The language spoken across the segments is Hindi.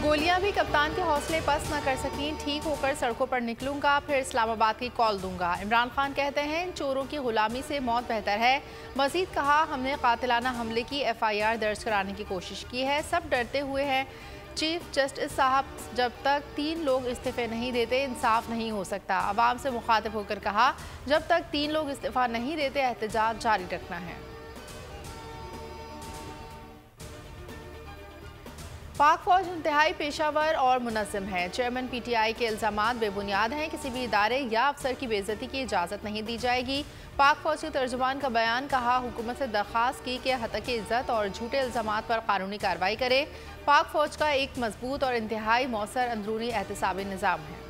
गोलियां भी कप्तान के हौसले पस्त न कर सकीं, ठीक होकर सड़कों पर निकलूंगा, फिर इस्लामाबाद की कॉल दूंगा। इमरान खान कहते हैं इन चोरों की गुलामी से मौत बेहतर है। मजीद कहा, हमने कातिलाना हमले की FIR दर्ज कराने की कोशिश की है, सब डरते हुए हैं। चीफ जस्टिस साहब, जब तक 3 लोग इस्तीफे नहीं देते इंसाफ नहीं हो सकता। अवाम से मुखातिब होकर कहा, जब तक 3 लोग इस्तीफा नहीं देते एहतजाज जारी रखना है। पाक फौज इंतहाई पेशावर और मुनज़्ज़म है। चेयरमैन PTI के इल्ज़ामात बेबुनियाद हैं। किसी भी इदारे या अफसर की बेइज्जती की इजाज़त नहीं दी जाएगी। पाक फौज के तर्जुमान का बयान, कहा हुकूमत से दरख्वास्त की कि हतक इज़्ज़त और झूठे इल्ज़ामात पर कानूनी कार्रवाई करे। पाक फौज का एक मजबूत और इंतहाई मौसर अंदरूनी एहतसाबी निज़ाम है।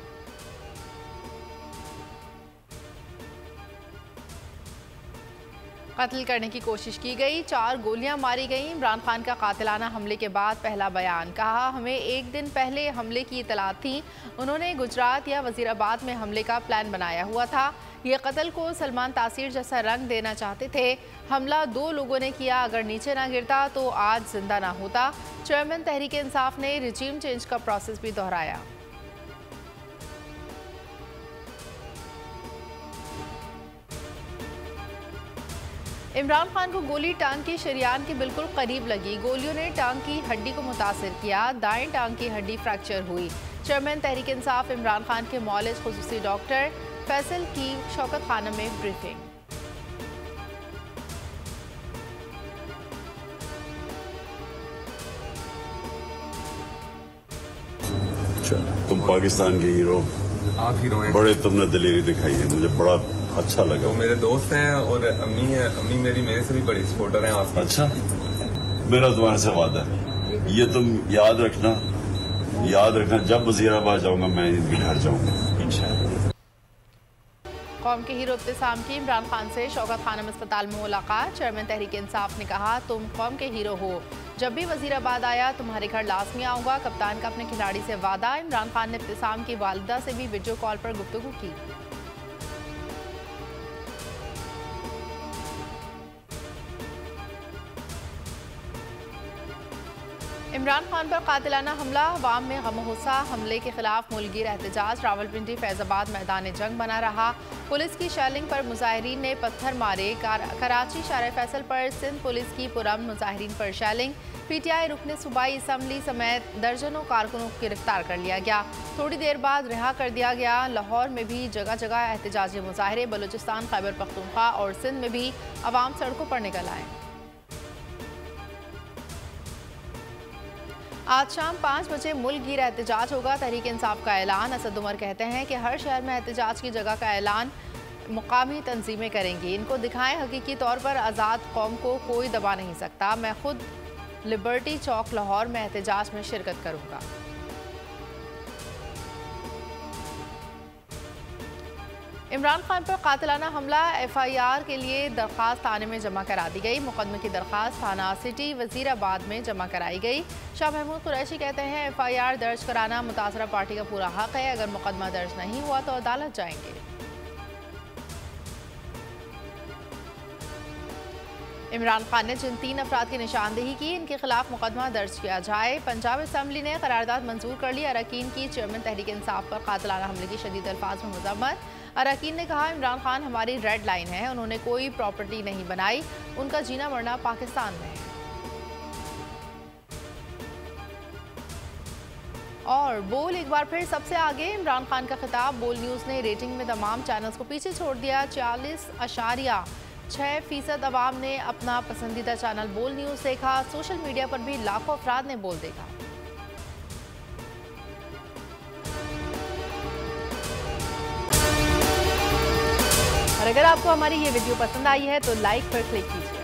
कत्ल करने की कोशिश की गई, 4 गोलियां मारी गईं। इमरान खान का कातिलाना हमले के बाद पहला बयान, कहा हमें एक दिन पहले हमले की इतलात थी। उन्होंने गुजरात या वजीराबाद में हमले का प्लान बनाया हुआ था। ये कत्ल को सलमान तासीर जैसा रंग देना चाहते थे। हमला 2 लोगों ने किया, अगर नीचे ना गिरता तो आज जिंदा ना होता। चेयरमैन तहरीक इंसाफ ने रिजीम चेंज का प्रोसेस भी दोहराया। इमरान खान को गोली टांग की शरियान के बिल्कुल करीब लगी। गोलियों ने टांग की हड्डी को मुतासिर किया, दाएं टांग की हड्डी फ्रैक्चर हुई। चेयरमैन तहरीक इंसाफ इमरान खान के मौलिज खुसूसी डॉक्टर फैसल की शौकत खाना में ब्रीफिंग। तुम पाकिस्तान के हीरो, आप हीरो हैं। बड़े तुमने दिलेरी दिखाई है, मुझे बड़ा अच्छा लगा। तो मेरे दोस्त हैं और अम्मी है, अम्मी मेरी मेरे से भी बड़ी सपोर्टर हैं आपकी। अच्छा, मेरा तुम्हारे से वादा है, ये तुम याद रखना, जब वजीराबाद जाऊंगा मैं इनके घर जाऊंगा इंशाअल्लाह। कौम के हीरो इब्तिसाम की इमरान खान से शौकत खानम अस्पताल में मुलाकात। चेयरमैन तहरीक इंसाफ ने कहा, तुम कौम के हीरो हो, जब भी वजीराबाद आया तुम्हारे घर लाजमी आऊंगा। कप्तान का अपने खिलाड़ी से वादा। इमरान खान ने इब्तिसाम की वालिदा से भी वीडियो कॉल पर गुफ्तगू की। इमरान खान पर कातिलाना हमला, अवाम में गम-ओ-गुस्सा। हमले के खिलाफ मुल्कगीर एहतजाज। रावलपिंडी फैजाबाद मैदान जंग बना रहा। पुलिस की शेलिंग पर मुजाहिरीन ने पत्थर मारे। कराची शारे फैसल पर सिंध पुलिस की पुरअमन मुजाहिरीन पर शेलिंग। PTI रुकने सूबाई असम्बली समेत दर्जनों कारकुनों को गिरफ्तार कर लिया गया। थोड़ी देर बाद रिहा कर दिया गया। लाहौर में भी जगह जगह एहतजाजी मुजाहरे। बलूचिस्तान, खैबर पख्तूनख्वा और सिंध में भी अवाम सड़कों पर निकल आए। आज शाम 5 बजे मुल्कगीर एहतजाज होगा। तहरीक इंसाफ का ऐलान। असद उमर कहते हैं कि हर शहर में एहतजाज की जगह का ऐलान मुकामी तंजीमें करेंगी। इनको दिखाएं हकीकी तौर पर आज़ाद कौम को कोई दबा नहीं सकता। मैं खुद लिबर्टी चौक लाहौर में एहतजाज में शिरकत करूंगा। इमरान खान पर कातिलाना हमला, FIR के लिए दरख्वास्त थाने में जमा करा दी गई। मुकदमे की दरख्वास्त थाना सिटी वजीराबाद में जमा कराई गई। शाह महमूद कुरैशी कहते हैं FIR दर्ज कराना मुतासरा पार्टी का पूरा हक है। अगर मुकदमा दर्ज नहीं हुआ तो अदालत जाएंगे। इमरान खान ने जिन 3 अफराद की निशानदेही की, इनके खिलाफ मुकदमा दर्ज किया जाए। पंजाब असम्बली ने करारदाद मंजूर कर ली। अरकान की चेयरमैन तहरीक इंसाफ पर कातिलाना हमले की शदीद अल्फाज में मजम्मत। अरकान ने कहा, इमरान खान हमारी रेड लाइन है, उन्होंने कोई प्रॉपर्टी नहीं बनाई, उनका जीना मरना पाकिस्तान में है। और बोल एक बार फिर सबसे आगे, इमरान खान का खिताब। बोल न्यूज़ ने रेटिंग में तमाम चैनल्स को पीछे छोड़ दिया। 40.6% अवाम ने अपना पसंदीदा चैनल बोल न्यूज़ देखा। सोशल मीडिया पर भी लाखों अफराद ने बोल देखा। और अगर आपको हमारी ये वीडियो पसंद आई है तो लाइक पर क्लिक कीजिए।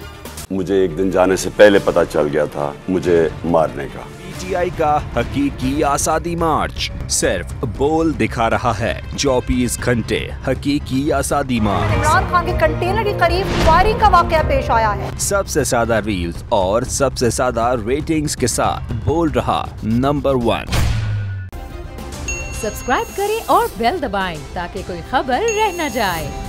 मुझे एक दिन जाने से पहले पता चल गया था मुझे मारने का। PTI का हकीकी आज़ादी मार्च सिर्फ बोल दिखा रहा है। 24 घंटे हकीकी आज़ादी मार्च। इमरान खान के कंटेनर के करीब फायरिंग का वाकया पेश आया है। सबसे ज्यादा रील्स और सबसे ज्यादा रेटिंग्स के साथ बोल रहा नंबर 1। सब्सक्राइब करें और बेल दबाएं ताकि कोई खबर रह न जाए।